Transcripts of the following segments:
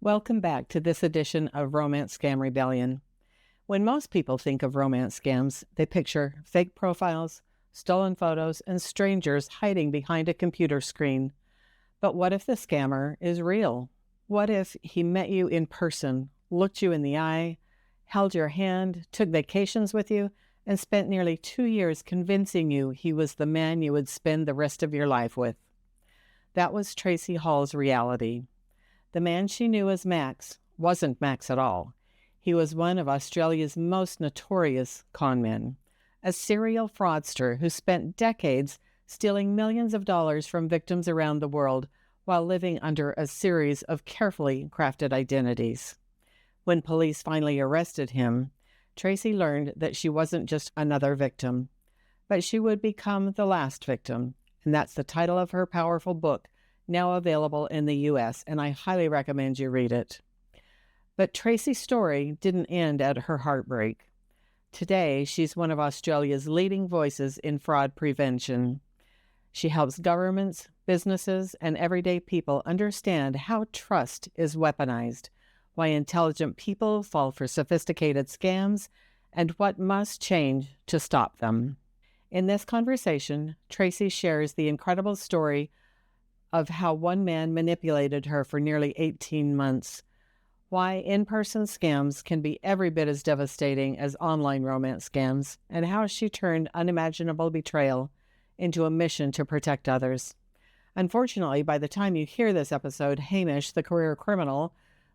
Welcome back to this edition of Romance Scam Rebellion. When most people think of romance scams, they picture fake profiles, stolen photos, and strangers hiding behind a computer screen. But what if the scammer is real? What if he met you in person, looked you in the eye, held your hand, took vacations with you, and spent nearly 2 years convincing you he was the man you would spend the rest of your life with? That was Tracy Hall's reality. The man she knew as Max wasn't Max at all. He was one of Australia's most notorious conmen, a serial fraudster who spent decades stealing millions of dollars from victims around the world while living under a series of carefully crafted identities. When police finally arrested him, Tracy learned that she wasn't just another victim, but she would become the last victim, and that's the title of her powerful book, now available in the U.S., and I highly recommend you read it. But Tracy's story didn't end at her heartbreak. Today, she's one of Australia's leading voices in fraud prevention. She helps governments, businesses, and everyday people understand how trust is weaponized, why intelligent people fall for sophisticated scams, and what must change to stop them. In this conversation, Tracy shares the incredible story of how one man manipulated her for nearly 18 months, why in-person scams can be every bit as devastating as online romance scams, and how she turned unimaginable betrayal into a mission to protect others. Unfortunately, by the time you hear this episode, Hamish, the career criminal,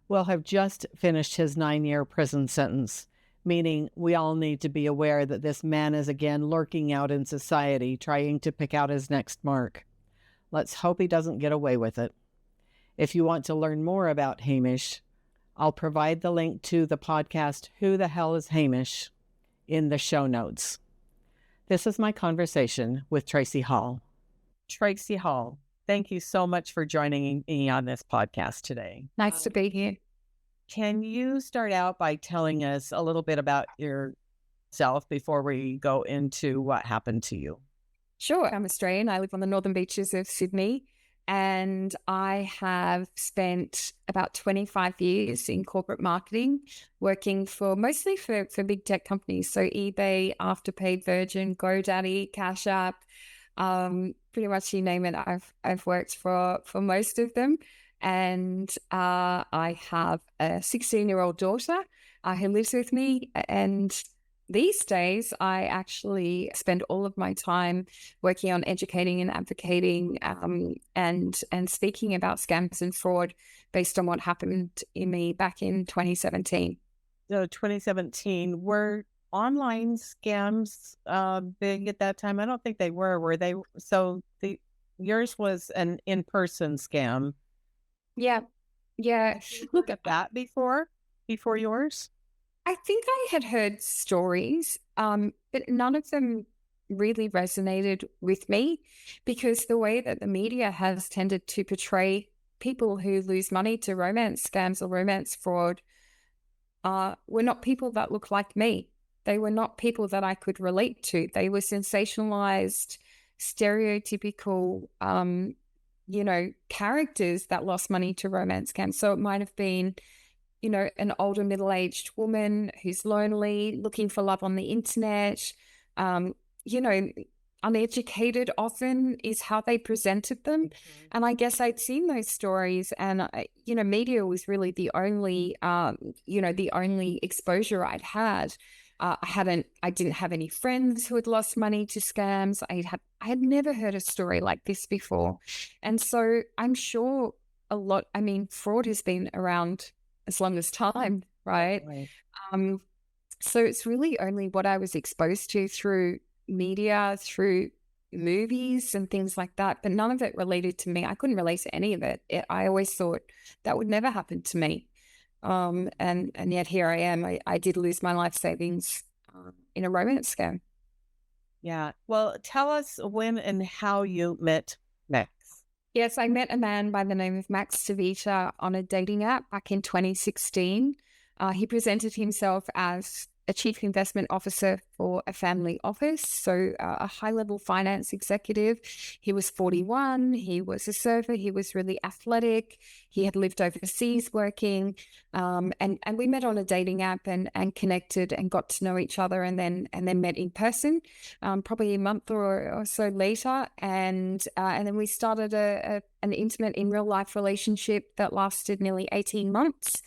will have just finished his 9-year prison sentence, meaning we all need to be aware that this man is again lurking out in society, trying to pick out his next mark. Let's hope he doesn't get away with it. If you want to learn more about Hamish, I'll provide the link to the podcast, Who the Hell is Hamish, in the show notes. This is my conversation with Tracy Hall. Tracy Hall, thank you so much for joining me on this podcast today. Nice to be here. Can you start out by telling us a little bit about yourself before we go into what happened to you? Sure. I'm Australian. I live on the northern beaches of Sydney, and I have spent about 25 years in corporate marketing, working mostly for big tech companies. So eBay, Afterpay, Virgin, GoDaddy, Cash App, pretty much you name it. I've worked for most of them. And I have a 16-year-old daughter who lives with me. And these days, I actually spend all of my time working on educating and advocating and speaking about scams and fraud based on what happened in me back in 2017. So 2017, were online scams big at that time? I don't think they were they? So yours was an in-person scam. Yeah. Look at that before yours? I think I had heard stories, but none of them really resonated with me because the way that the media has tended to portray people who lose money to romance scams or romance fraud were not people that look like me. They were not people that I could relate to. They were sensationalized, stereotypical, characters that lost money to romance scams. So it might have been an older middle-aged woman who's lonely, looking for love on the internet, uneducated often is how they presented them. Mm-hmm. And I guess I'd seen those stories and, media was really the only exposure I'd had. I didn't have any friends who had lost money to scams. I had never heard a story like this before. And so I'm sure fraud has been around as long as time, right? So it's really only what I was exposed to through media, through movies and things like that, but none of it related to me. I couldn't relate to any of it. I always thought that would never happen to me. And yet here I am. I did lose my life savings in a romance scam. Yeah. Well, tell us when and how you met Max. Yes, I met a man by the name of Max Tavita on a dating app back in 2016. He presented himself as a chief investment officer for a family office, so a high-level finance executive. He was 41. He was a surfer. He was really athletic. He had lived overseas working, and we met on a dating app and connected and got to know each other, and then met in person, probably a month or so later, and then we started an intimate in real life relationship that lasted nearly 18 months.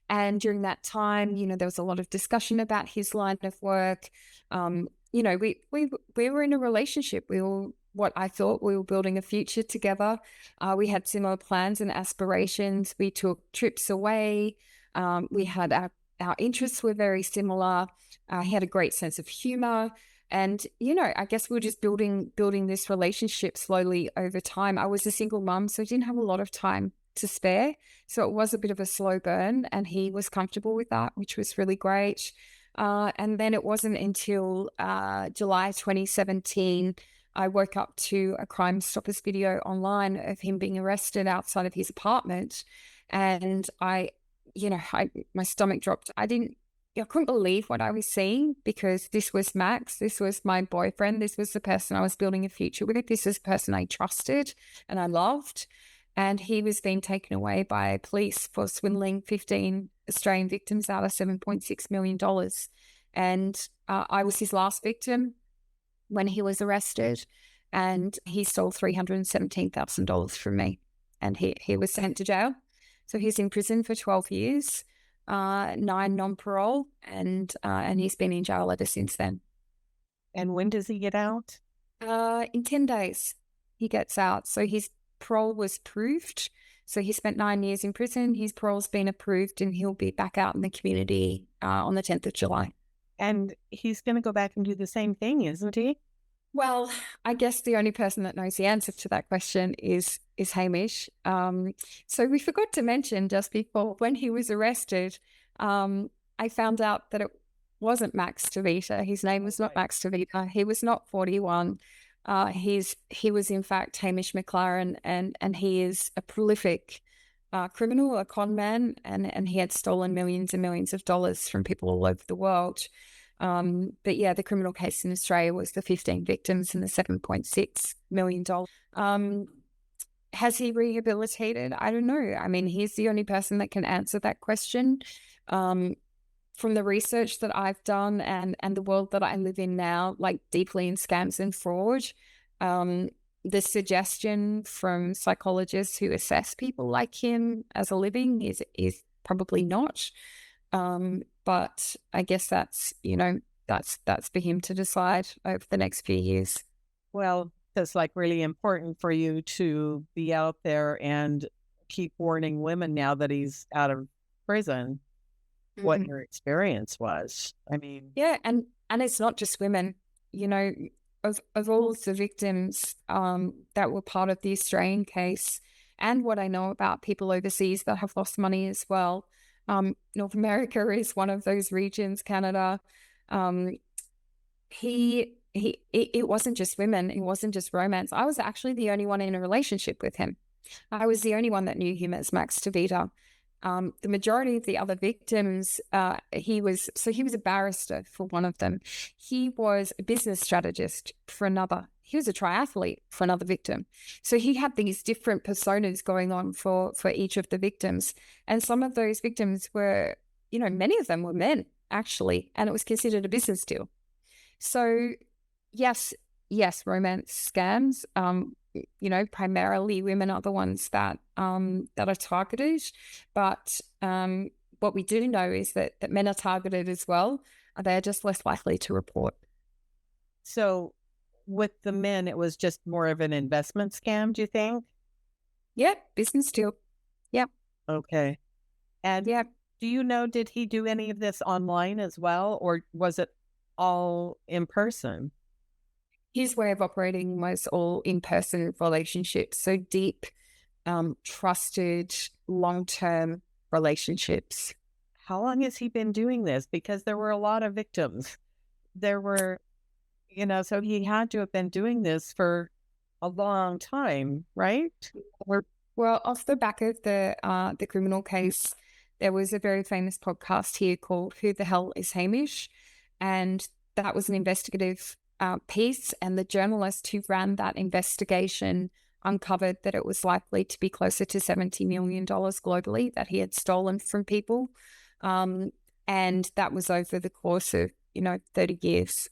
And during that time, there was a lot of discussion about his line of work. We were in a relationship. We were what I thought we were building a future together. We had similar plans and aspirations. We took trips away. We had our interests were very similar. He had a great sense of humor. And, I guess we were just building this relationship slowly over time. I was a single mum, so I didn't have a lot of time to spare. So it was a bit of a slow burn, and he was comfortable with that, which was really great. And then it wasn't until July 2017, I woke up to a Crime Stoppers video online of him being arrested outside of his apartment. And my stomach dropped. I couldn't believe what I was seeing, because this was Max. This was my boyfriend. This was the person I was building a future with. This is the person I trusted and I loved. And he was being taken away by police for swindling 15 Australian victims out of $7.6 million. And I was his last victim when he was arrested, and he stole $317,000 from me. And he was sent to jail. So he's in prison for 12 years, 9 non-parole, and he's been in jail ever since then. And when does he get out? In 10 days, he gets out. So his parole was approved. So he spent 9 years in prison. His parole's been approved, and he'll be back out in the community on the 10th of July. And he's going to go back and do the same thing, isn't he? Well, I guess the only person that knows the answer to that question is Hamish. So we forgot to mention just before, when he was arrested, I found out that it wasn't Max Tavita. His name was not Max Tavita. He was not 41. He was in fact Hamish McLaren, and he is a prolific criminal, a con man, and he had stolen millions and millions of dollars from people all over the world. But yeah, the criminal case in Australia was the 15 victims and the $7.6 million. Has he rehabilitated? I don't know. I mean, he's the only person that can answer that question. From the research that I've done and the world that I live in now, like deeply in scams and fraud, the suggestion from psychologists who assess people like him as a living is probably not. But I guess that's for him to decide over the next few years. Well, it's really important for you to be out there and keep warning women now that he's out of prison what your experience was. I mean, yeah, and it's not just women. Of all of the victims that were part of the Australian case, and what I know about people overseas that have lost money as well. North America is one of those regions, Canada. It wasn't just women. It wasn't just romance. I was actually the only one in a relationship with him. I was the only one that knew him as Max Tavita. The majority of the other victims, he was a barrister for one of them. He was a business strategist for another. He was a triathlete for another victim. So he had these different personas going on for each of the victims. And some of those victims were, many of them were men, actually, and it was considered a business deal. So yes, romance scams, primarily women are the ones that are targeted. But what we do know is that men are targeted as well. They're just less likely to report. So with the men, it was just more of an investment scam, do you think? Yeah, business deal. Yeah. Okay. And yeah, do you know, did he do any of this online as well, or was it all in person? His way of operating was all in-person relationships, so deep, trusted, long-term relationships. How long has he been doing this? Because there were a lot of victims. There were, so he had to have been doing this for a long time, right? Well, off the back of the criminal case, there was a very famous podcast here called Who the Hell is Hamish? And that was an investigative piece. And the journalist who ran that investigation uncovered that it was likely to be closer to $70 million globally that he had stolen from people. And that was over the course of, 30 years.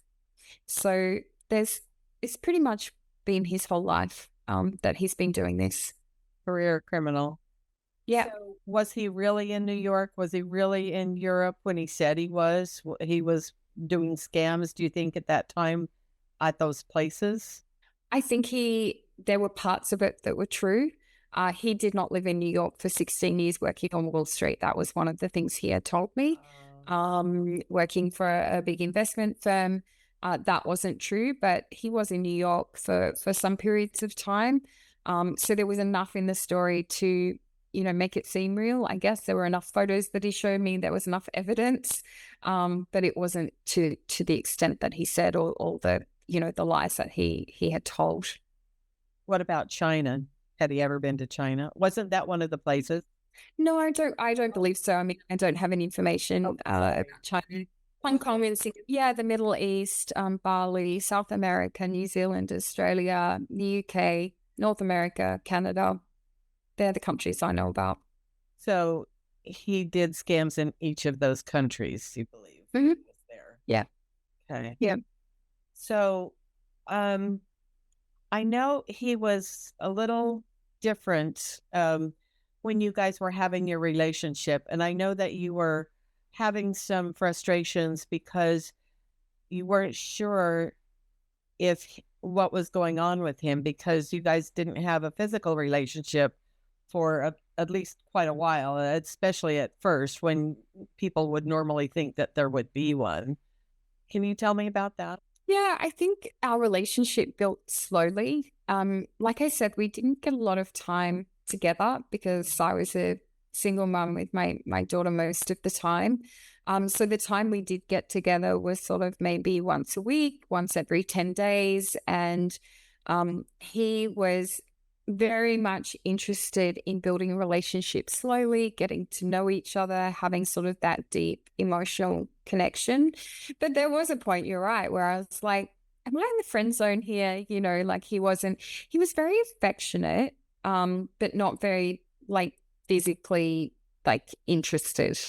So it's pretty much been his whole life that he's been doing this. Career criminal. Yeah. So was he really in New York? Was he really in Europe when he said he was? He was doing scams, do you think, at that time at those places? I think there were parts of it that were true. He did not live in New York for 16 years working on Wall Street. That was one of the things he had told me. Working for a big investment firm, that wasn't true, but he was in New York for some periods of time. So there was enough in the story to, make it seem real. I guess there were enough photos that he showed me. There was enough evidence, but it wasn't to the extent that he said, or the, the lies that he had told. What about China? Had he ever been to China? Wasn't that one of the places? No, I don't believe so. I mean, I don't have any information about China. Hong Kong and Singapore, yeah, the Middle East, Bali, South America, New Zealand, Australia, the UK, North America, Canada. They're the countries I know about. So he did scams in each of those countries, you believe? Mm-hmm. He was there. Yeah. Okay. Yeah. So I know he was a little different when you guys were having your relationship. And I know that you were having some frustrations because you weren't sure if what was going on with him, because you guys didn't have a physical relationship for at least quite a while, especially at first when people would normally think that there would be one. Can you tell me about that? Yeah, I think our relationship built slowly. Like I said, we didn't get a lot of time together because I was a single mum with my daughter most of the time. So the time we did get together was sort of maybe once a week, once every 10 days. And he was very much interested in building a relationship slowly, getting to know each other, having sort of that deep emotional connection. But there was a point, you're right, where I was like, am I in the friend zone here? Like he was very affectionate, but not very like physically like interested.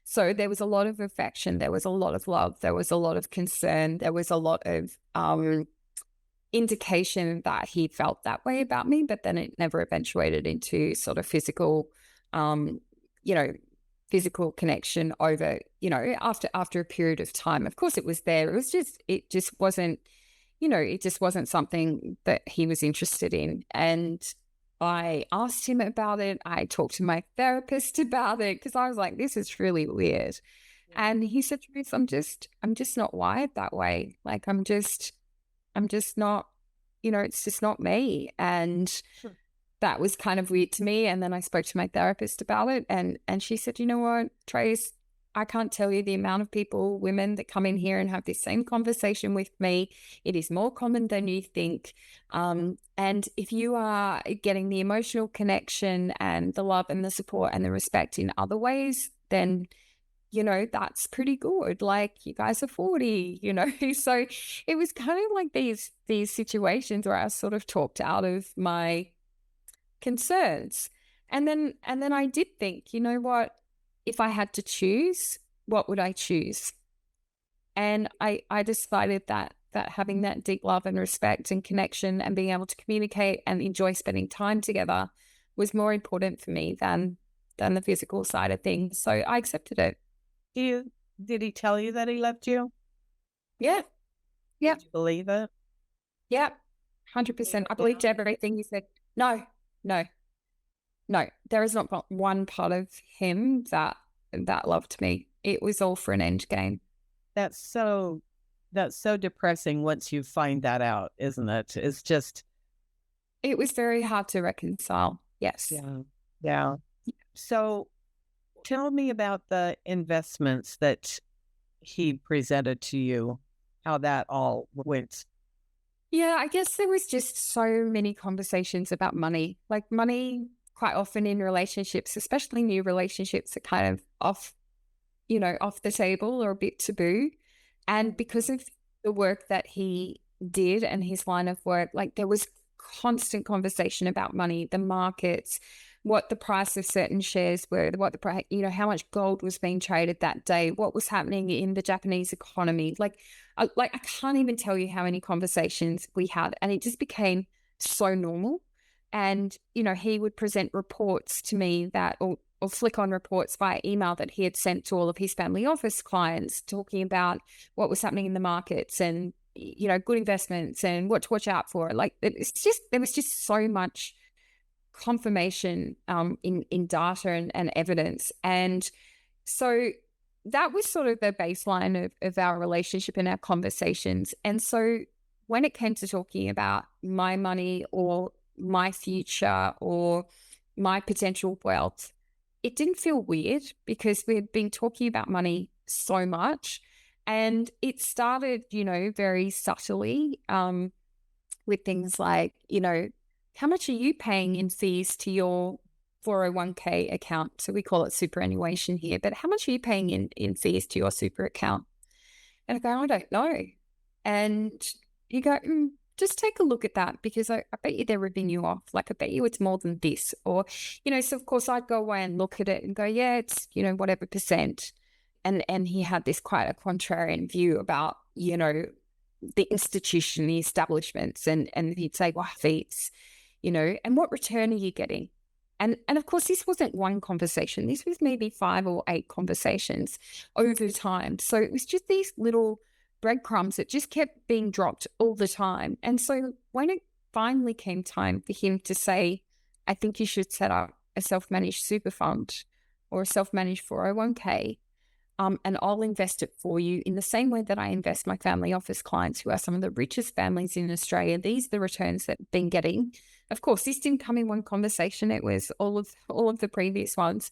So there was a lot of affection, there was a lot of love, there was a lot of concern, there was a lot of indication that he felt that way about me, but then it never eventuated into sort of physical, physical connection over, after a period of time. Of course it was there. It just wasn't something that he was interested in. And I asked him about it. I talked to my therapist about it because I was like, this is really weird. Yeah. And he said to me, I'm just not wired that way. Like, I'm just not, it's just not me. And sure. That was kind of weird to me. And then I spoke to my therapist about it. And she said, you know what, Trace, I can't tell you the amount of people, women that come in here and have this same conversation with me. It is more common than you think. And if you are getting the emotional connection and the love and the support and the respect in other ways, then that's pretty good. Like, you guys are 40, So it was kind of like these situations where I was sort of talked out of my concerns. And then I did think, you know what, if I had to choose, what would I choose? And I decided that having that deep love and respect and connection and being able to communicate and enjoy spending time together was more important for me than the physical side of things. So I accepted it. Did he tell you that he loved you? Yeah. Yeah. Did you believe it? Yeah. 100%. I believed everything he said. No. There is not one part of him that loved me. It was all for an end game. That's so depressing once you find that out, isn't it? It was very hard to reconcile. Yes. Yeah. So tell me about the investments that he presented to you, how that all went. Yeah, I guess there was just so many conversations about money. Like, money quite often in relationships, especially new relationships, are kind of off the table or a bit taboo. And because of the work that he did and his line of work, like there was constant conversation about money, the markets, what the price of certain shares were, what the price, how much gold was being traded that day, what was happening in the Japanese economy. I can't even tell you how many conversations we had, and it just became so normal. And, he would present reports to me or flick on reports via email that he had sent to all of his family office clients, talking about what was happening in the markets and, good investments and what to watch out for. There was just so much confirmation in data and evidence. And so that was sort of the baseline of our relationship and our conversations. And so when it came to talking about my money or my future or my potential wealth, it didn't feel weird because we had been talking about money so much. And it started, very subtly with things like, how much are you paying in fees to your 401k account? So we call it superannuation here, but how much are you paying in fees to your super account? And I go, I don't know. And you go, just take a look at that because I bet you they're ripping you off. Like, I bet you it's more than this. Or, so of course I'd go away and look at it and go, yeah, it's, whatever percent. And he had this quite a contrarian view about, the institution, the establishments. And he'd say, well, fees, and what return are you getting? And of course, this wasn't one conversation. This was maybe 5 or 8 conversations over time. So it was just these little breadcrumbs that just kept being dropped all the time. And so when it finally came time for him to say, I think you should set up a self-managed super fund or a self-managed 401k, and I'll invest it for you in the same way that I invest my family office clients, who are some of the richest families in Australia. These are the returns that I've been getting. Of course, this didn't come in one conversation. It was all of the previous ones.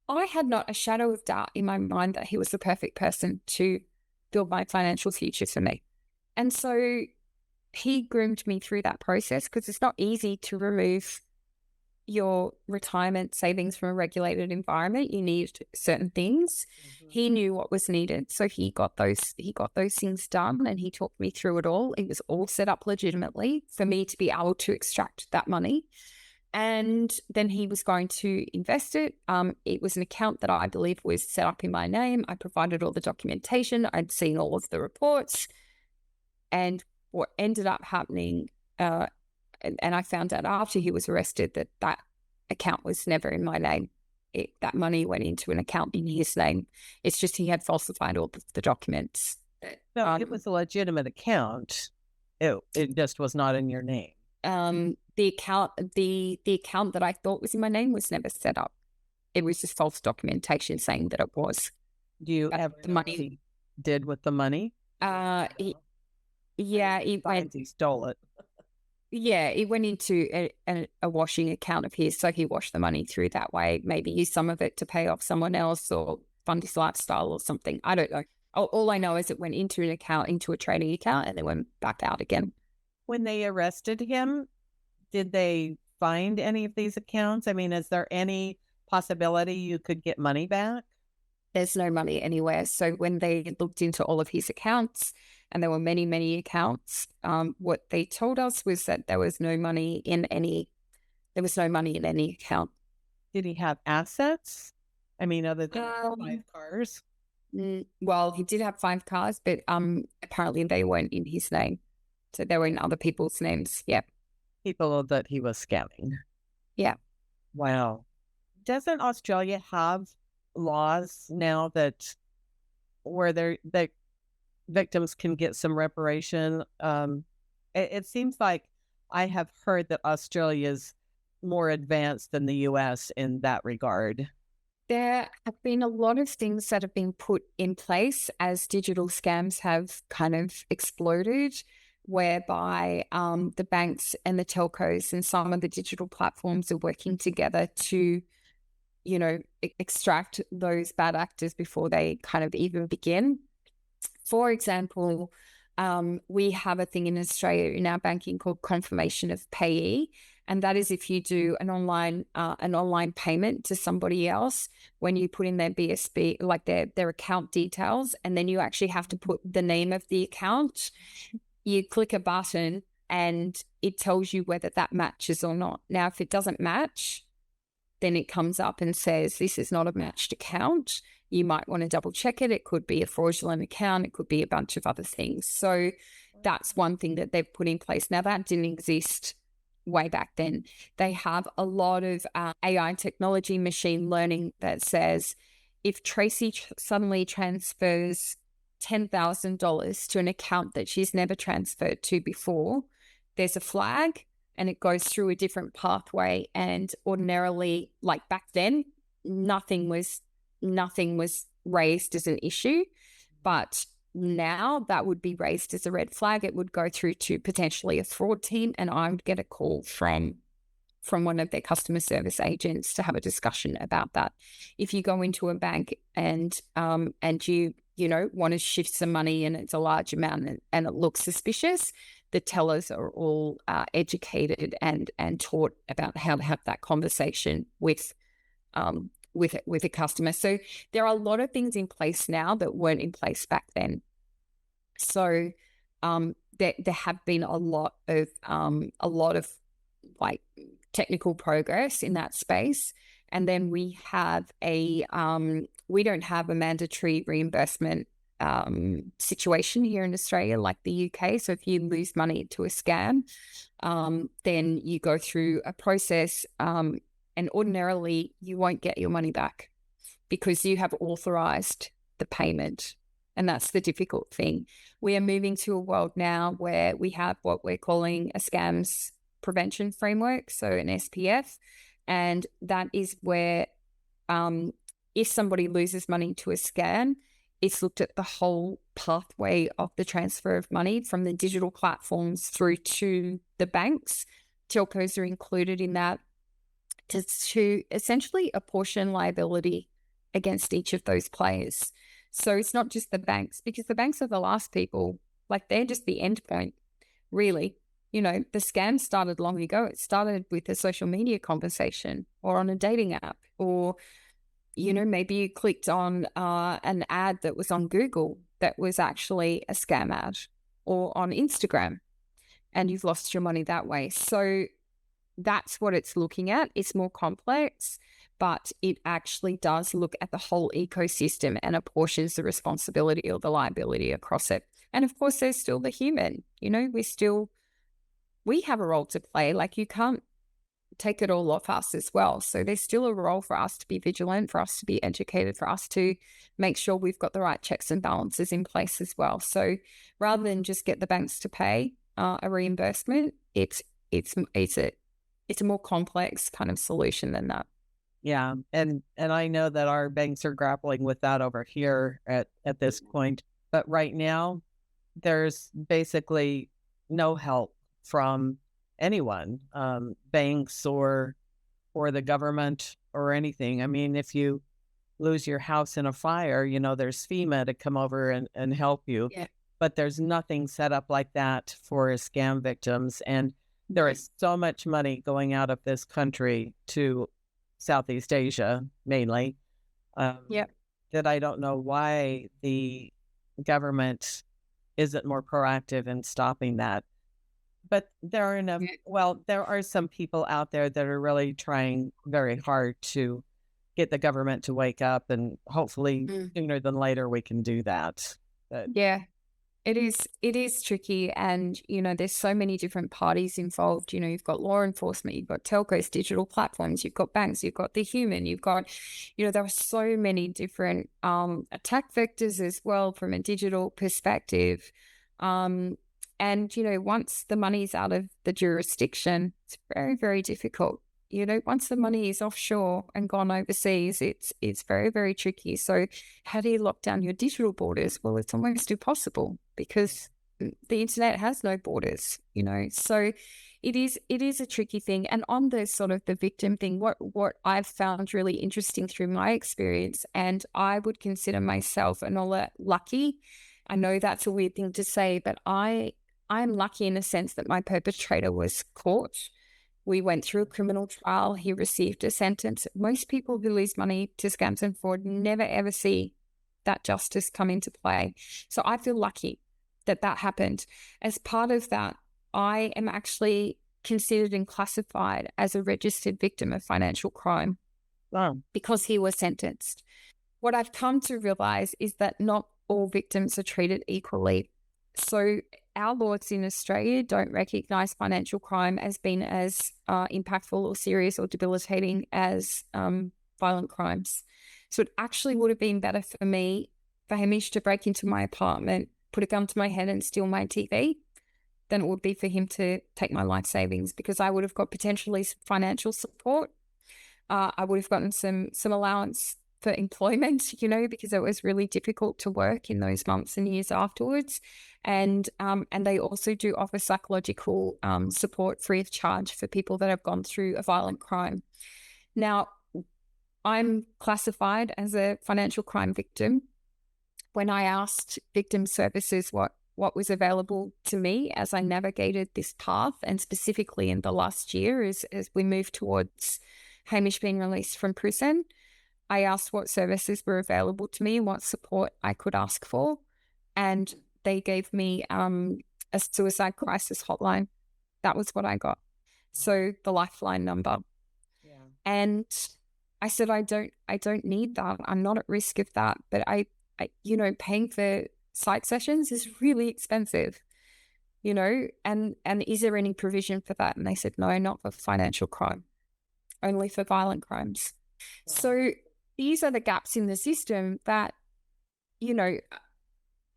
I had not a shadow of doubt in my mind that he was the perfect person to build my financial future for me. And so he groomed me through that process, because it's not easy to remove your retirement savings from a regulated environment. You need certain things. Mm-hmm. He knew what was needed, so he got those things done, and he talked me through it all. It was all set up legitimately for me to be able to extract that money. And then he was going to invest it. It was an account that I believe was set up in my name. I provided all the documentation. I'd seen all of the reports. And what ended up happening, and I found out after he was arrested, that account was never in my name. That money went into an account in his name. It's just he had falsified all the documents. No, it was a legitimate account. It just was not in your name. The account that I thought was in my name was never set up. It was just false documentation saying that it was. Do you ever know what he did with the money? He stole it. Yeah, it went into a washing account of his, so he washed the money through that way. Maybe used some of it to pay off someone else or fund his lifestyle or something. I don't know. All I know is it went into an account, into a trading account, and then went back out again. When they arrested him, did they find any of these accounts? I mean, is there any possibility you could get money back? There's no money anywhere. So when they looked into all of his accounts, and there were many, many accounts, what they told us was that there was no money in any account. Did he have assets? I mean, other than 5 cars? Well, he did have 5 cars, but apparently they weren't in his name. So they were in other people's names. Yeah. People that he was scamming. Yeah. Wow. Doesn't Australia have laws now where that victims can get some reparation? It seems like I have heard that Australia is more advanced than the US in that regard. There have been a lot of things that have been put in place as digital scams have kind of exploded, whereby the banks and the telcos and some of the digital platforms are working together to, extract those bad actors before they kind of even begin. For example, we have a thing in Australia in our banking called confirmation of payee, And that is if you do an online payment to somebody else, when you put in their BSB, like their account details, and then you actually have to put the name of the account. You click a button and it tells you whether that matches or not. Now, if it doesn't match, then it comes up and says, this is not a matched account. You might want to double check it. It could be a fraudulent account. It could be a bunch of other things. So that's one thing that they've put in place. Now, that didn't exist way back then. They have a lot of AI technology, machine learning that says if Tracy suddenly transfers $10,000 to an account that she's never transferred to before, there's a flag and it goes through a different pathway. And ordinarily, like back then, nothing was raised as an issue, but now that would be raised as a red flag. It would go through to potentially a fraud team, and I would get a call from one of their customer service agents to have a discussion about that. If you go into a bank and you want to shift some money and it's a large amount and it looks suspicious, the tellers are all educated and taught about how to have that conversation with a customer. So there are a lot of things in place now that weren't in place back then. So there have been a lot of like technical progress in that space. And then we have we don't have a mandatory reimbursement situation here in Australia like the UK. So if you lose money to a scam, then you go through a process, and ordinarily you won't get your money back because you have authorized the payment. And that's the difficult thing. We are moving to a world now where we have what we're calling a scams prevention framework, so an SPF. And that is where if somebody loses money to a scam, it's looked at the whole pathway of the transfer of money from the digital platforms through to the banks. Telcos are included in that to essentially apportion liability against each of those players. So it's not just the banks, because the banks are the last people, like they're just the end point, really. The scam started long ago. It started with a social media conversation or on a dating app, or maybe you clicked on an ad that was on Google that was actually a scam ad, or on Instagram, and you've lost your money that way. So that's what it's looking at. It's more complex, but it actually does look at the whole ecosystem and apportions the responsibility or the liability across it. And of course, there's still the human. We have a role to play. Like, you can't take it all off us as well. So there's still a role for us to be vigilant, for us to be educated, for us to make sure we've got the right checks and balances in place as well. So rather than just get the banks to pay a reimbursement, it's a more complex kind of solution than that. Yeah. And I know that our banks are grappling with that over here at this point. But right now, there's basically no help from anyone, banks or the government or anything. I mean, if you lose your house in a fire, there's FEMA to come over and help you. Yeah. But there's nothing set up like that for scam victims. And there is so much money going out of this country to Southeast Asia, mainly, that I don't know why the government isn't more proactive in stopping that. But there are some people out there that are really trying very hard to get the government to wake up, and hopefully sooner than later we can do that. But it is tricky, and there's so many different parties involved. You've got law enforcement, you've got telcos, digital platforms, you've got banks, you've got the human, you've got there are so many different attack vectors as well from a digital perspective. And, once the money's out of the jurisdiction, it's very, very difficult. Once the money is offshore and gone overseas, it's very, very tricky. So how do you lock down your digital borders? Well, it's almost impossible because the internet has no borders, So it is a tricky thing. And on the sort of the victim thing, what I've found really interesting through my experience, and I would consider myself lucky. I know that's a weird thing to say, but I'm lucky in the sense that my perpetrator was caught We went through a criminal trial. He received a sentence. Most people who lose money to scams and fraud never ever see that justice come into play. So I feel lucky that that happened. As part of that, I am actually considered and classified as a registered victim of financial crime because he was sentenced. What I've come to realize is that not all victims are treated equally. So our laws in Australia don't recognise financial crime as being as impactful or serious or debilitating as violent crimes. So it actually would have been better for me, for Hamish to break into my apartment, put a gun to my head and steal my TV than it would be for him to take my life savings, because I would have got potentially some financial support. I would have gotten some allowance for employment, because it was really difficult to work in those months and years afterwards. And they also do offer psychological support free of charge for people that have gone through a violent crime. Now, I'm classified as a financial crime victim. When I asked victim services what was available to me as I navigated this path, and specifically in the last year as we moved towards Hamish being released from prison, I asked what services were available to me and what support I could ask for. And they gave me a suicide crisis hotline. That was what I got. So the lifeline number. Yeah. And I said, I don't need that. I'm not at risk of that. But I paying for psych sessions is really expensive, and is there any provision for that? And they said, no, not for financial crime, only for violent crimes. Wow. So these are the gaps in the system that,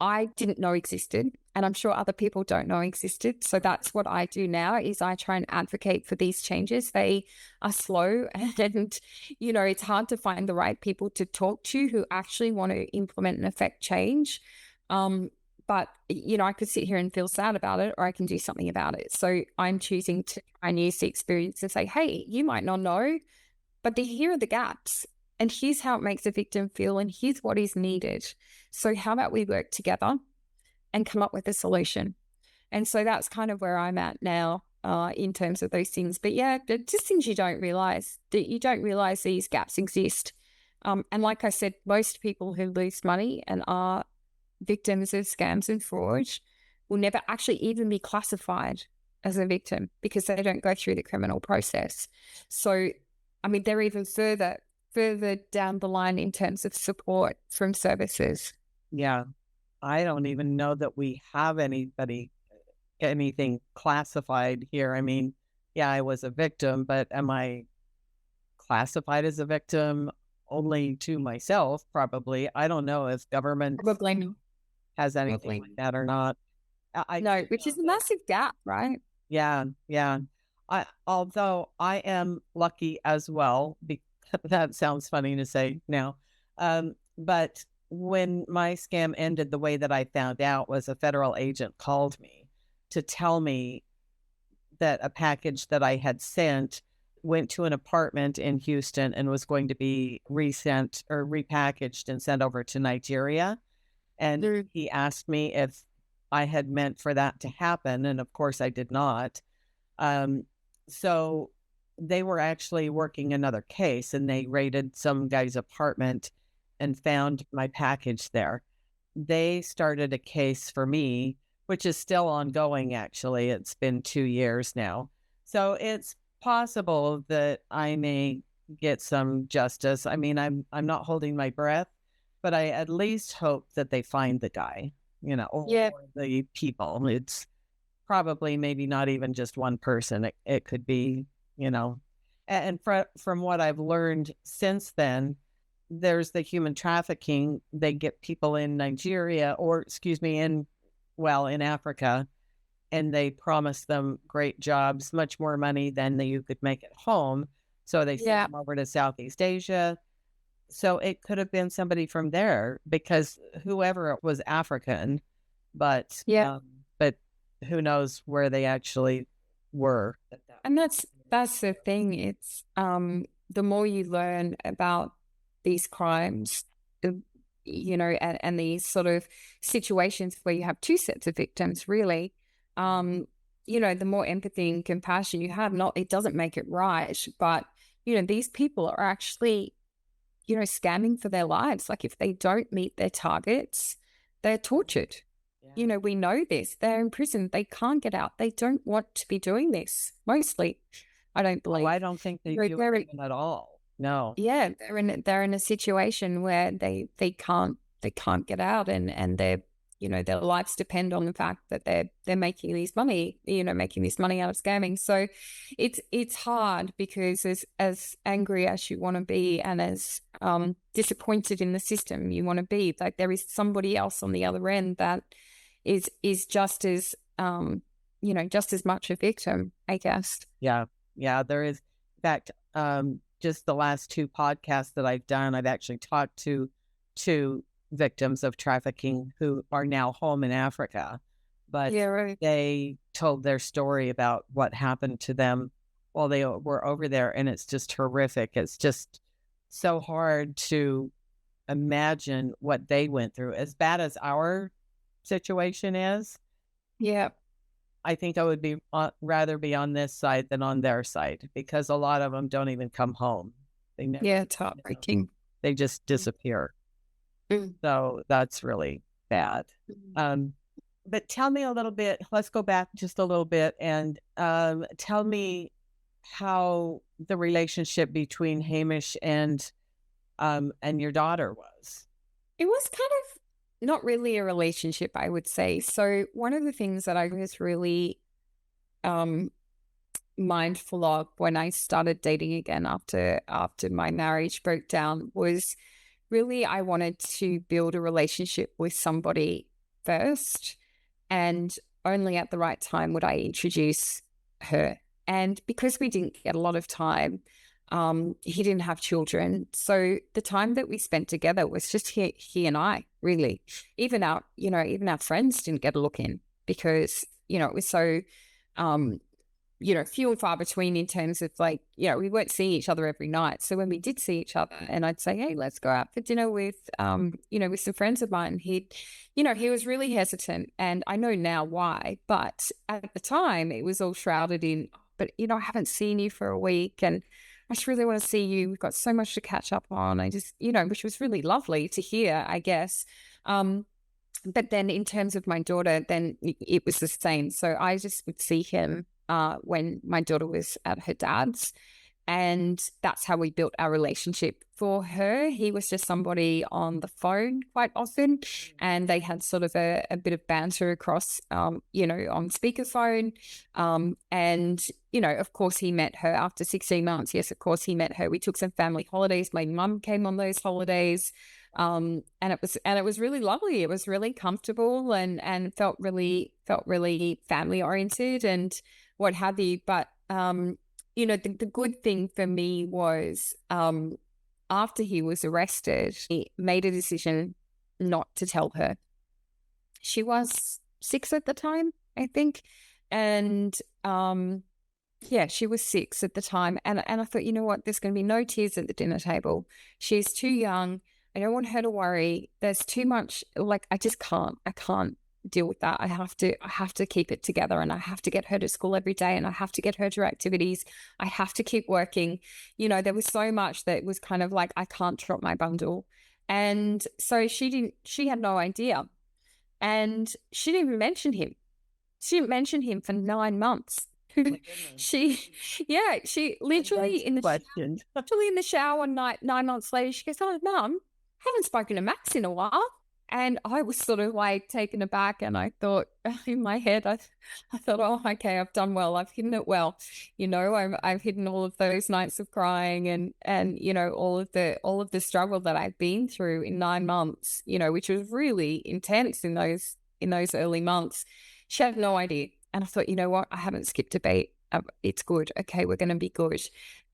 I didn't know existed, and I'm sure other people don't know existed. So that's what I do now, is I try and advocate for these changes. They are slow and, it's hard to find the right people to talk to who actually want to implement and affect change. But, I could sit here and feel sad about it, or I can do something about it. So I'm choosing to try and use the experience and say, hey, you might not know, but here are the gaps. And here's how it makes a victim feel, and here's what is needed. So how about we work together and come up with a solution? And so that's kind of where I'm at now in terms of those things. But yeah, just things you don't realize, that you don't realize these gaps exist. And like I said, most people who lose money and are victims of scams and fraud will never actually even be classified as a victim because they don't go through the criminal process. So, they're even further down the line in terms of support from services. Yeah. I don't even know that we have anything classified here. Yeah, I was a victim, but am I classified as a victim? Only to myself, probably. I don't know if government has anything like that or not. No, which is a massive gap, right? Yeah. Although I am lucky as well, that sounds funny to say now. But when my scam ended, the way that I found out was a federal agent called me to tell me that a package that I had sent went to an apartment in Houston and was going to be resent or repackaged and sent over to Nigeria. And he asked me if I had meant for that to happen. And of course I did not. So they were actually working another case, and they raided some guy's apartment and found my package there. They started a case for me, which is still ongoing, actually. It's been 2 years now. So it's possible that I may get some justice. I'm not holding my breath, but I at least hope that they find the guy, or the people. It's probably maybe not even just one person. It could be, and from what I've learned since then, there's the human trafficking. They get people in Nigeria, in Africa, and they promise them great jobs, much more money than you could make at home. So they send them over to Southeast Asia. So it could have been somebody from there, because whoever it was African, but who knows where they actually were. And that's the thing. It's the more you learn about these crimes, and these sort of situations where you have two sets of victims, really, the more empathy and compassion you have, it doesn't make it right. But, these people are actually, scamming for their lives. Like if they don't meet their targets, they're tortured. Yeah. We know this. They're in prison. They can't get out. They don't want to be doing this. Mostly, I don't believe. I don't think they do it at all. No. Yeah, they're in a situation where they can't get out, and they're, their lives depend on the fact that they're making this money out of scamming. So it's hard, because as angry as you want to be, and as disappointed in the system you want to be, like there is somebody else on the other end that is just as just as much a victim, I guess. Yeah, there is. In fact, just the last 2 podcasts that I've done, I've actually talked to 2 victims of trafficking who are now home in Africa, but Yeah, right. they told their story about what happened to them while they were over there, and it's just horrific. It's just so hard to imagine what they went through. As bad as our situation is, Yeah. I think I would be rather be on this side than on their side, because a lot of them don't even come home. They never, Yeah, it's heartbreaking. they just disappear. Mm. So that's really bad. But tell me a little bit, let's go back just a little bit, and tell me how the relationship between Hamish and your daughter was. It was kind of not really a relationship, I would say. So one of the things that I was really mindful of when I started dating again after my marriage broke down was really, I wanted to build a relationship with somebody first, and only at the right time would I introduce her. And because we didn't get a lot of time, he didn't have children, so the time that we spent together was just he and I, really. Even our friends didn't get a look in, because it was so few and far between in terms of, like, we weren't seeing each other every night. So when we did see each other, and I'd say, hey, let's go out for dinner with with some friends of mine, he was really hesitant, and I know now why, but at the time it was all shrouded in, but I haven't seen you for a week, and I just really want to see you. We've got so much to catch up on. I just, which was really lovely to hear, I guess. But then in terms of my daughter, then it was the same. So I just would see him when my daughter was at her dad's. And that's how we built our relationship. For her, he was just somebody on the phone quite often, and they had sort of a bit of banter across, on speakerphone. And, of course, he met her after 16 months. Yes, of course, he met her. We took some family holidays. My mum came on those holidays. And it was really lovely. It was really comfortable, and felt really family oriented and what have you. But, the good thing for me was, after he was arrested, he made a decision not to tell her. She was 6 at the time, I think. And, she was 6 at the time. And I thought, you know what, there's going to be no tears at the dinner table. She's too young. I don't want her to worry. There's too much, like, I can't deal with that. I have to keep it together, and I have to get her to school every day, and I have to get her to activities. I have to keep working. There was so much that was kind of like, I can't drop my bundle. And so she had no idea. And she didn't even mention him. She didn't mention him for 9 months. She literally in the shower one night, 9 months later, she goes, "Oh, Mum, haven't spoken to Max in a while." And I was sort of like taken aback, and I thought in my head, I thought, oh, okay, I've done well. I've hidden it well. I've hidden all of those nights of crying and all of the struggle that I've been through in 9 months, which was really intense in those early months. She had no idea. And I thought, you know what? I haven't skipped a beat. It's good. Okay, we're going to be good.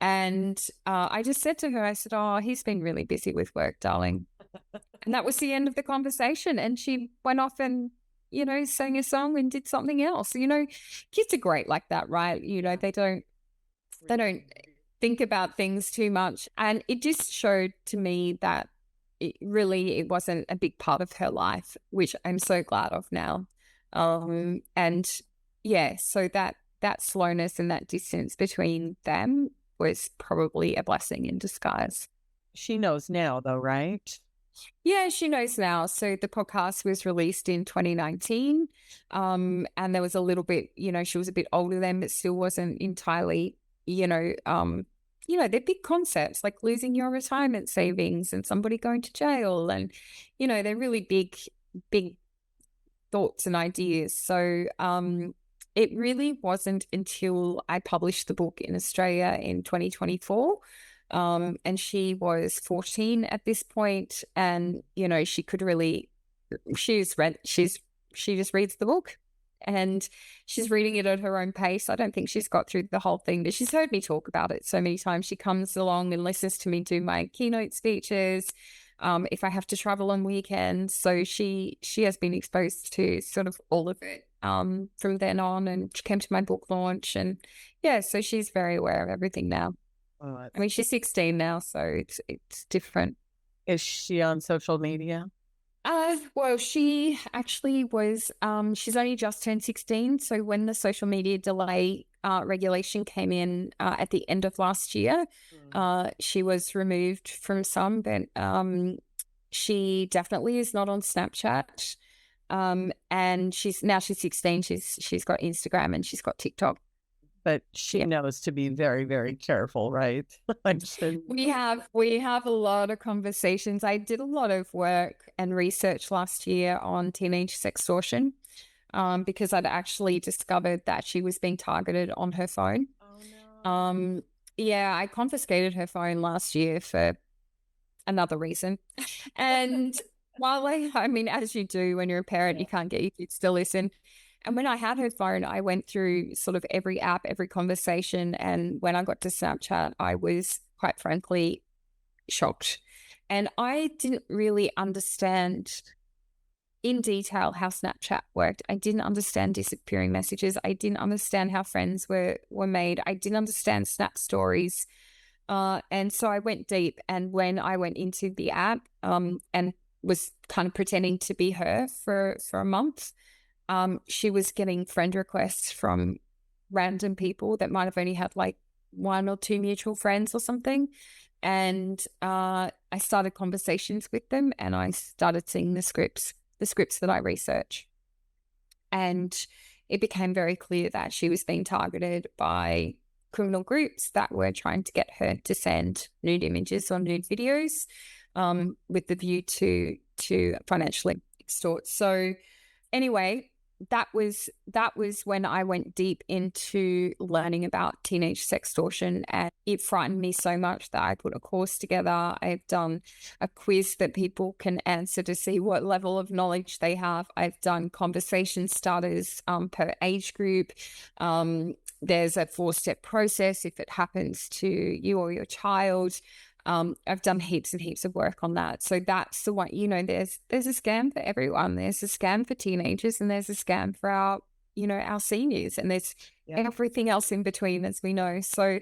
And I just said to her, I said, oh, he's been really busy with work, darling. And that was the end of the conversation. And she went off and, sang a song and did something else. Kids are great like that, right? They don't think about things too much. And it just showed to me that it wasn't a big part of her life, which I'm so glad of now. And yeah, so that slowness and that distance between them was probably a blessing in disguise. She knows now, though, right? Yeah, she knows now. So the podcast was released in 2019. And there was a little bit, she was a bit older then, but still wasn't entirely, they're big concepts like losing your retirement savings and somebody going to jail. And, they're really big thoughts and ideas. So it really wasn't until I published the book in Australia in 2024. And she was 14 at this point, and she could really, she just reads the book, and she's reading it at her own pace. I don't think she's got through the whole thing, but she's heard me talk about it so many times. She comes along and listens to me do my keynote speeches. If I have to travel on weekends. So she has been exposed to sort of all of it from then on, and she came to my book launch, and yeah, so she's very aware of everything now. Oh, I mean, she's 16 now, so it's different. is she on social media? Well, she actually was, she's only just turned 16. So when the social media delay regulation came in at the end of last year, she was removed from some, but she definitely is not on Snapchat. And she's 16. She's got Instagram and she's got TikTok. But she knows to be very, very careful, right? We have a lot of conversations. I did a lot of work and research last year on teenage sextortion because I'd actually discovered that she was being targeted on her phone. Oh, no. Yeah, I confiscated her phone last year for another reason. And while I mean, as you do when you're a parent, you can't get your kids to listen. And when I had her phone, I went through sort of every app, every conversation. And when I got to Snapchat, I was quite frankly shocked. And I didn't really understand in detail how Snapchat worked. I didn't understand disappearing messages. I didn't understand how friends were made. I didn't understand Snap stories. And so I went deep. And when I went into the app and was kind of pretending to be her for a month, she was getting friend requests from random people that might have only had like one or two mutual friends or something. And I started conversations with them, and I started seeing the scripts that I research. And it became very clear that she was being targeted by criminal groups that were trying to get her to send nude images or nude videos with the view to financially extort. So anyway, that was when I went deep into learning about teenage sextortion, and it frightened me so much that I put a course together. I've done a quiz that people can answer to see what level of knowledge they have. I've done conversation starters per age group. There's a 4-step process if it happens to you or your child. I've done heaps and heaps of work on that. So that's the one, there's a scam for everyone. There's a scam for teenagers, and there's a scam for our seniors, and there's everything else in between, as we know. So,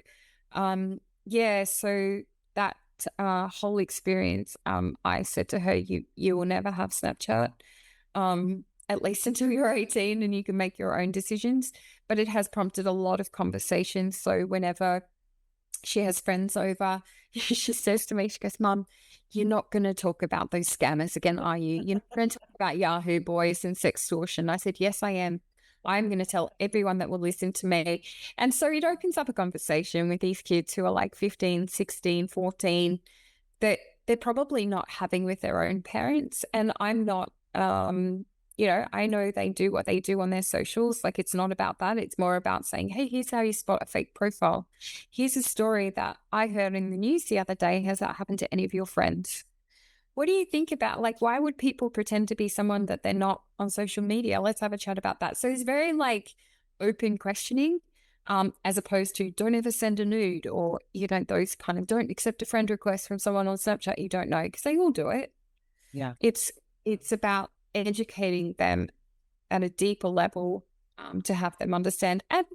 so that whole experience, I said to her, you will never have Snapchat, at least until you're 18 and you can make your own decisions. But it has prompted a lot of conversations. So whenever she has friends over, she says to me, she goes, "Mum, you're not going to talk about those scammers again, are you? You're not going to talk about Yahoo boys and sextortion." I said, "Yes, I am. I'm going to tell everyone that will listen to me." And so it opens up a conversation with these kids who are like 15, 16, 14, that they're probably not having with their own parents. And I'm not, I know they do what they do on their socials. Like, it's not about that. It's more about saying, "Hey, here's how you spot a fake profile. Here's a story that I heard in the news the other day. Has that happened to any of your friends? What do you think about, like, why would people pretend to be someone that they're not on social media? Let's have a chat about that." So it's very like open questioning, as opposed to don't ever send a nude, or, those kind of don't accept a friend request from someone on Snapchat you don't know, because they all do it. Yeah. It's about educating them at a deeper level, to have them understand. And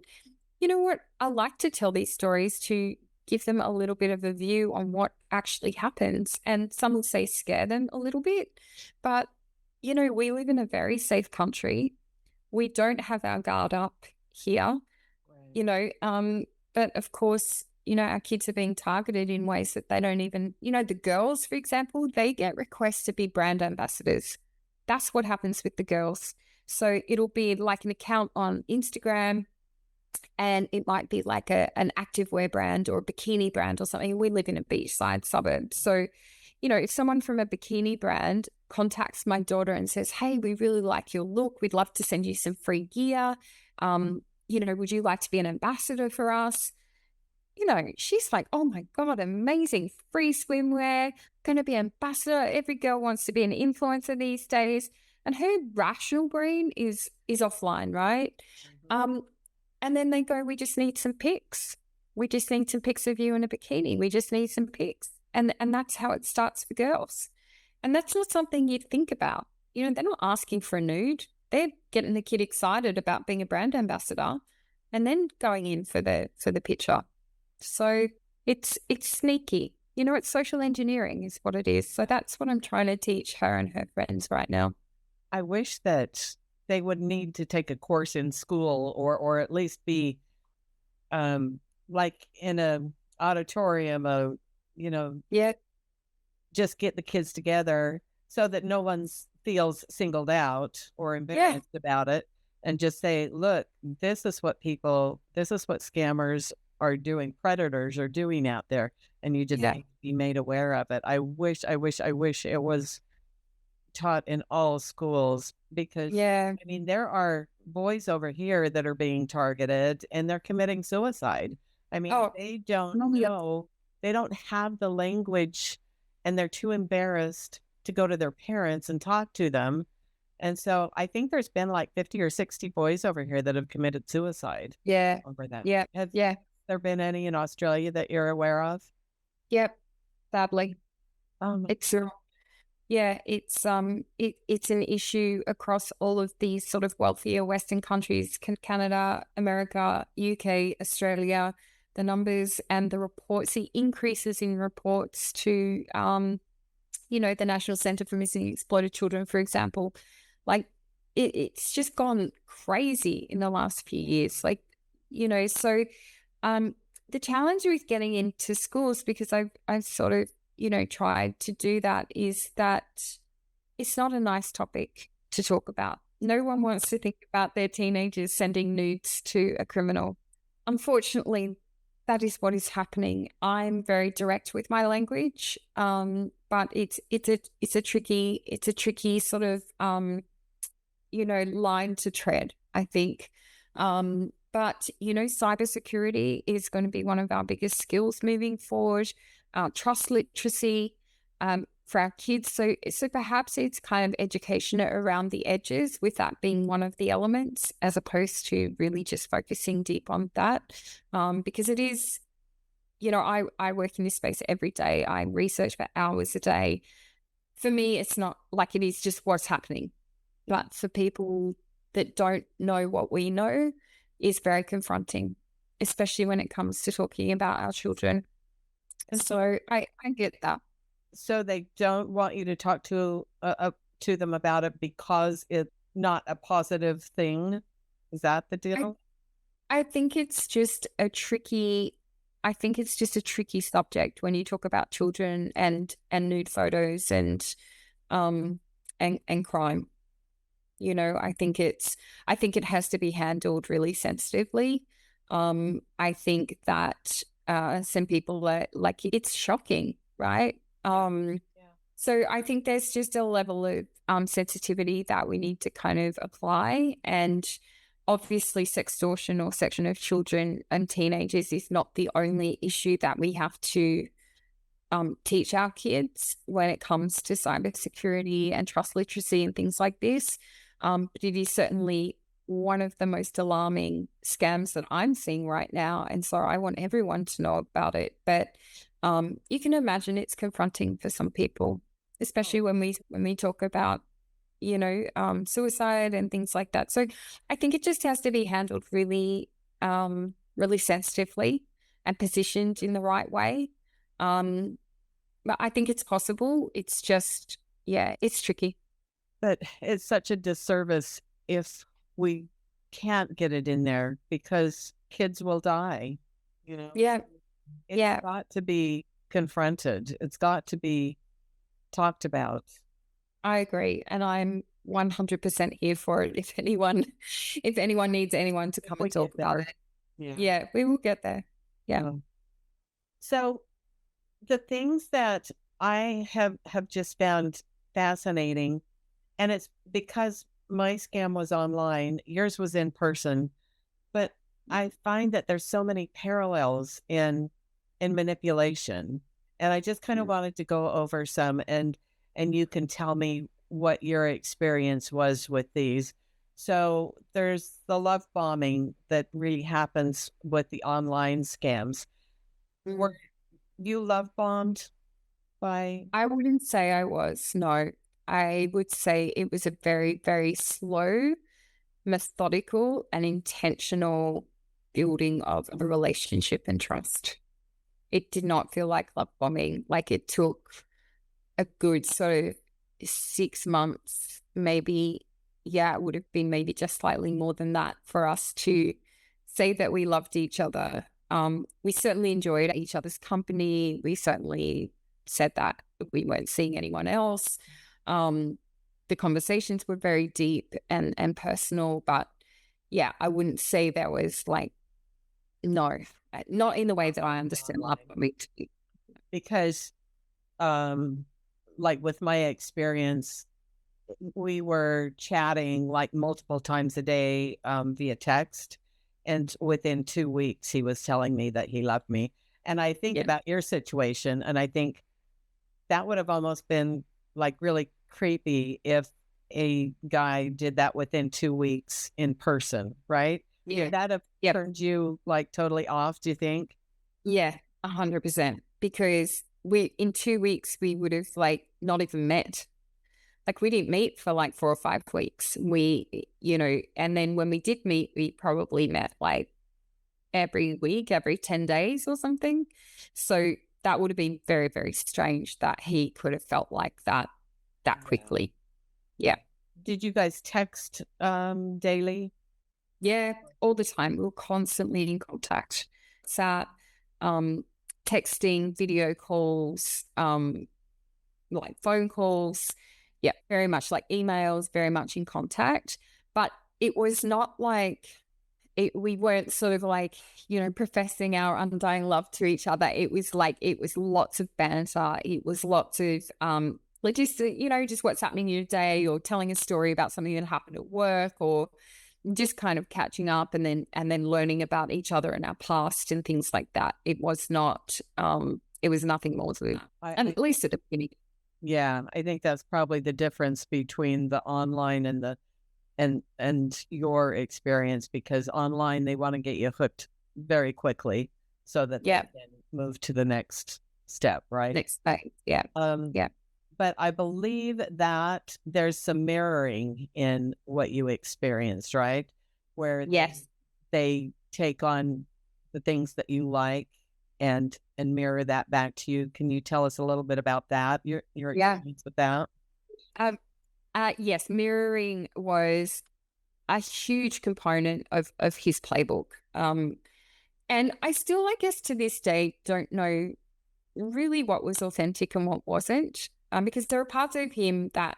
you know what? I like to tell these stories to give them a little bit of a view on what actually happens. And some will say scare them a little bit, but we live in a very safe country we don't have our guard up here, but of course, our kids are being targeted in ways that they don't even, the girls, for example, they get requests to be brand ambassadors. That's what happens with the girls. So it'll be like an account on Instagram, and it might be like an activewear brand or a bikini brand or something. We live in a beachside suburb. So, if someone from a bikini brand contacts my daughter and says, hey, we really like your look, we'd love to send you some free gear. Would you like to be an ambassador for us? She's like, oh my God, amazing. Free swimwear, going to be ambassador. Every girl wants to be an influencer these days. And her rational brain is offline, right? And then they go, we just need some pics. We just need some pics of you in a bikini. We just need some pics. And that's how it starts for girls. And that's not something you'd think about. They're not asking for a nude. They're getting the kid excited about being a brand ambassador and then going in for the picture. So it's sneaky. It's social engineering is what it is. So that's what I'm trying to teach her and her friends right now. I wish that they would need to take a course in school or at least be like in a auditorium, Yeah. just get the kids together so that no one feels singled out or embarrassed about it, and just say, look, this is what scammers are doing, predators are doing out there, and you just need to be made aware of it. I wish it was taught in all schools, because I mean, there are boys over here that are being targeted and they're committing suicide. I mean, they don't know, they don't have the language, and they're too embarrassed to go to their parents and talk to them. And so I think there's been like 50 or 60 boys over here that have committed suicide. Over that. Have there been any in Australia that you're aware of? Yep. Sadly. It's it's an issue across all of these sort of wealthier Western countries, Canada, America, UK, Australia. The numbers and the reports, the increases in reports to, the National Centre for Missing and Exploited Children, for example, like it's just gone crazy in the last few years. So the challenge with getting into schools, because I've sort of, tried to do that, is that it's not a nice topic to talk about. No one wants to think about their teenagers sending nudes to a criminal. Unfortunately, that is what is happening. I'm very direct with my language, but it's a tricky sort of line to tread, I think. But cybersecurity is going to be one of our biggest skills moving forward. Trust literacy for our kids. So perhaps it's kind of education around the edges, with that being one of the elements, as opposed to really just focusing deep on that. Because it is, I work in this space every day. I research for hours a day. For me, it's not like it is just what's happening. But for people that don't know what we know, is very confronting, especially when it comes to talking about our children. And so I get that. So they don't want you to talk to them about it because it's not a positive thing? Is that the deal? I think it's just a tricky subject when you talk about children and nude photos and crime. I think it has to be handled really sensitively. I think that some people are like, it's shocking, right? So I think there's just a level of sensitivity that we need to kind of apply. And obviously sextortion or section of children and teenagers is not the only issue that we have to teach our kids when it comes to cybersecurity and trust literacy and things like this. But it is certainly one of the most alarming scams that I'm seeing right now. And so I want everyone to know about it. But you can imagine it's confronting for some people, especially when we talk about, suicide and things like that. So I think it just has to be handled really, really sensitively and positioned in the right way. But I think it's possible. It's just, it's tricky. But it's such a disservice if we can't get it in there because kids will die, you know. Yeah. It's Yeah. got to be confronted. It's got to be talked about. I agree. And I'm 100% here for it. If anyone needs anyone to come We and talk get about there. it. Yeah. Yeah, we will get there. Yeah. So the things that I have just found fascinating, and it's because my scam was online, yours was in person, but I find that there's so many parallels in manipulation. And I just kind of wanted to go over some, and you can tell me what your experience was with these. So there's the love bombing that really happens with the online scams. Were you love bombed by? I wouldn't say I was. No, I would say it was a very, very slow, methodical, and intentional building of a relationship and trust. It did not feel like love bombing. Like it took a good sort of 6 months, maybe. Yeah, it would have been maybe just slightly more than that for us to say that we loved each other. We certainly enjoyed each other's company. We certainly said that we weren't seeing anyone else. The conversations were very deep and personal, but yeah, I wouldn't say there was like, no, not in the way that I understand love bombing to be. Because like with my experience, we were chatting like multiple times a day via text. And within 2 weeks, he was telling me that he loved me. And I think Yeah. about your situation, and I think that would have almost been like really creepy if a guy did that within 2 weeks in person, right? Yeah. Would that have Yep. turned you like totally off, do you think? Yeah, 100%. Because in 2 weeks, we would have like not even met. Like we didn't meet for like 4 or 5 weeks. And then when we did meet, we probably met like every week, every 10 days or something. So that would have been very, very strange that he could have felt like that quickly. Yeah. Did you guys text daily? Yeah, all the time. We were constantly in contact. Sat, texting, video calls, like phone calls. Yeah, very much like emails, very much in contact. But it was not like we weren't sort of like, professing our undying love to each other. It was lots of banter. It was lots of like just what's happening in your day, or telling a story about something that happened at work, or just kind of catching up and then learning about each other and our past and things like that. It was not it was nothing more than that. And at least at the beginning. Yeah, I think that's probably the difference between the online and the and your experience, because online they want to get you hooked very quickly so that they can move to the next step, right? Next phase. Yeah. Yeah. But I believe that there's some mirroring in what you experienced, right? Where Yes. they take on the things that you like and mirror that back to you. Can you tell us a little bit about that? Your experience with that? Yes, mirroring was a huge component of his playbook. And I still, I guess, to this day, don't know really what was authentic and what wasn't, because there are parts of him that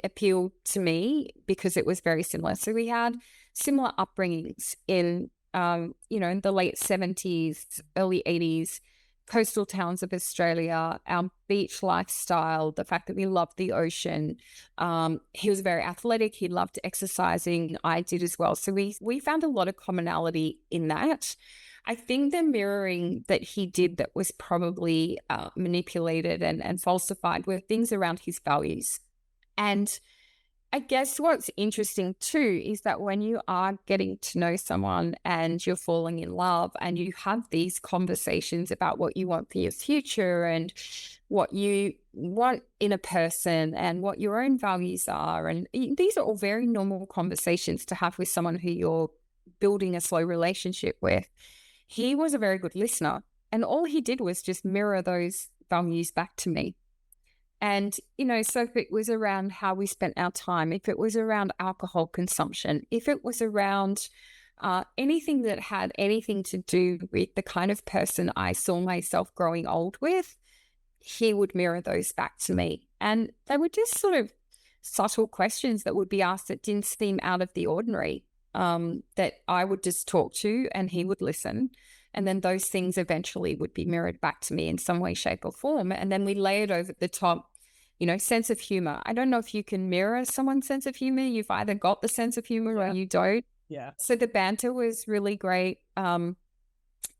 appealed to me because it was very similar. So we had similar upbringings in, in the late 70s, early 80s, coastal towns of Australia, our beach lifestyle, the fact that we loved the ocean. He was very athletic. He loved exercising. I did as well. So we found a lot of commonality in that. I think the mirroring that he did that was probably manipulated and falsified were things around his values. And I guess what's interesting too is that when you are getting to know someone and you're falling in love and you have these conversations about what you want for your future and what you want in a person and what your own values are, and these are all very normal conversations to have with someone who you're building a slow relationship with. He was a very good listener, and all he did was just mirror those values back to me. And, so if it was around how we spent our time, if it was around alcohol consumption, if it was around anything that had anything to do with the kind of person I saw myself growing old with, he would mirror those back to me. And they were just sort of subtle questions that would be asked that didn't seem out of the ordinary, that I would just talk to and he would listen. And then those things eventually would be mirrored back to me in some way, shape, or form. And then we layered over the top, sense of humor. I don't know if you can mirror someone's sense of humor. You've either got the sense of humor or you don't. Yeah. So the banter was really great. He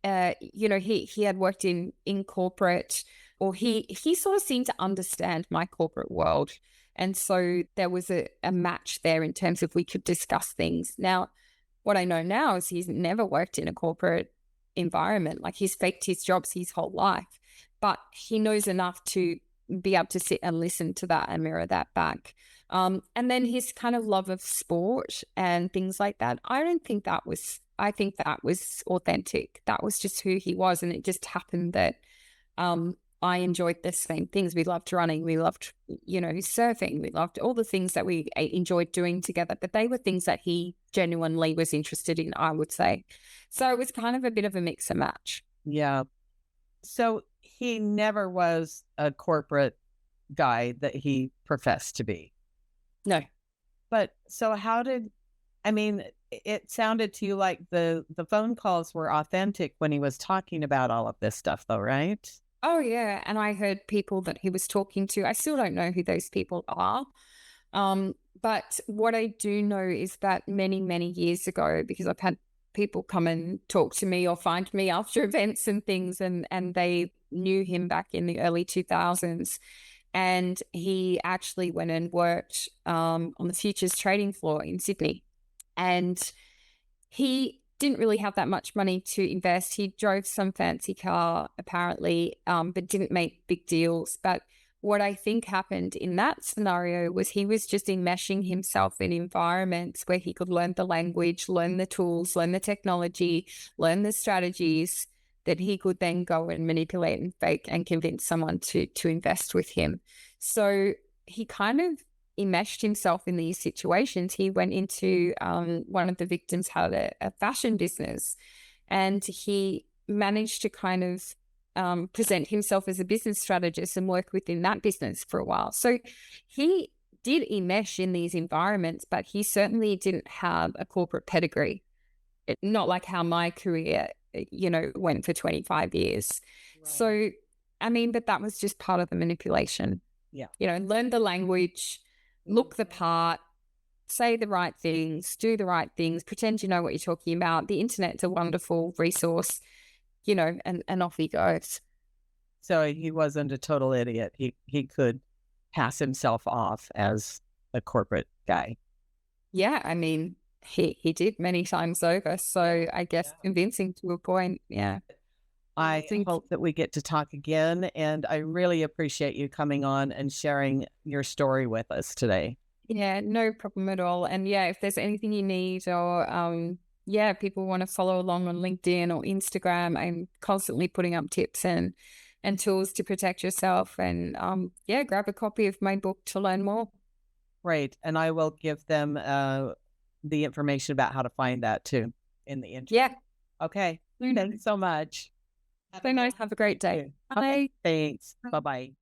had worked in corporate, or he sort of seemed to understand my corporate world. And so there was a match there in terms of we could discuss things. Now, what I know now is he's never worked in a corporate environment. Like, he's faked his jobs his whole life, but he knows enough to be able to sit and listen to that and mirror that back. And then his kind of love of sport and things like that, I think that was authentic. That was just who he was. And it just happened that I enjoyed the same things. We loved running. We loved, surfing. We loved all the things that we enjoyed doing together. But they were things that he genuinely was interested in, I would say. So it was kind of a bit of a mix and match. Yeah. So he never was a corporate guy that he professed to be. No. But so it sounded to you like the phone calls were authentic when he was talking about all of this stuff, though, right? Oh, yeah. And I heard people that he was talking to. I still don't know who those people are. But what I do know is that many, many years ago, because I've had people come and talk to me or find me after events and things, and they knew him back in the early 2000s. And he actually went and worked on the futures trading floor in Sydney. And he didn't really have that much money to invest. He drove some fancy car, apparently, but didn't make big deals. But what I think happened in that scenario was he was just enmeshing himself in environments where he could learn the language, learn the tools, learn the technology, learn the strategies that he could then go and manipulate and fake and convince someone to invest with him. So he kind of enmeshed himself in these situations. He went into one of the victims had a fashion business, and he managed to kind of present himself as a business strategist and work within that business for a while. So he did enmesh in these environments, but he certainly didn't have a corporate pedigree. Not like how my career, went for 25 years. Right. So, but that was just part of the manipulation. Yeah. Learn the language, look the part, say the right things, do the right things, pretend you know what you're talking about. The internet's a wonderful resource, and off he goes. So he wasn't a total idiot. He could pass himself off as a corporate guy. Yeah, he did many times over. So I guess convincing to a point. Yeah. I hope that we get to talk again, and I really appreciate you coming on and sharing your story with us today. Yeah, no problem at all. And yeah, if there's anything you need, or people want to follow along on LinkedIn or Instagram, I'm constantly putting up tips and tools to protect yourself. And grab a copy of my book to learn more. Great. And I will give them the information about how to find that too in the intro. Yeah. Okay. Thanks so much. So nice. Have a great day. Bye. Okay. Thanks. Bye-bye.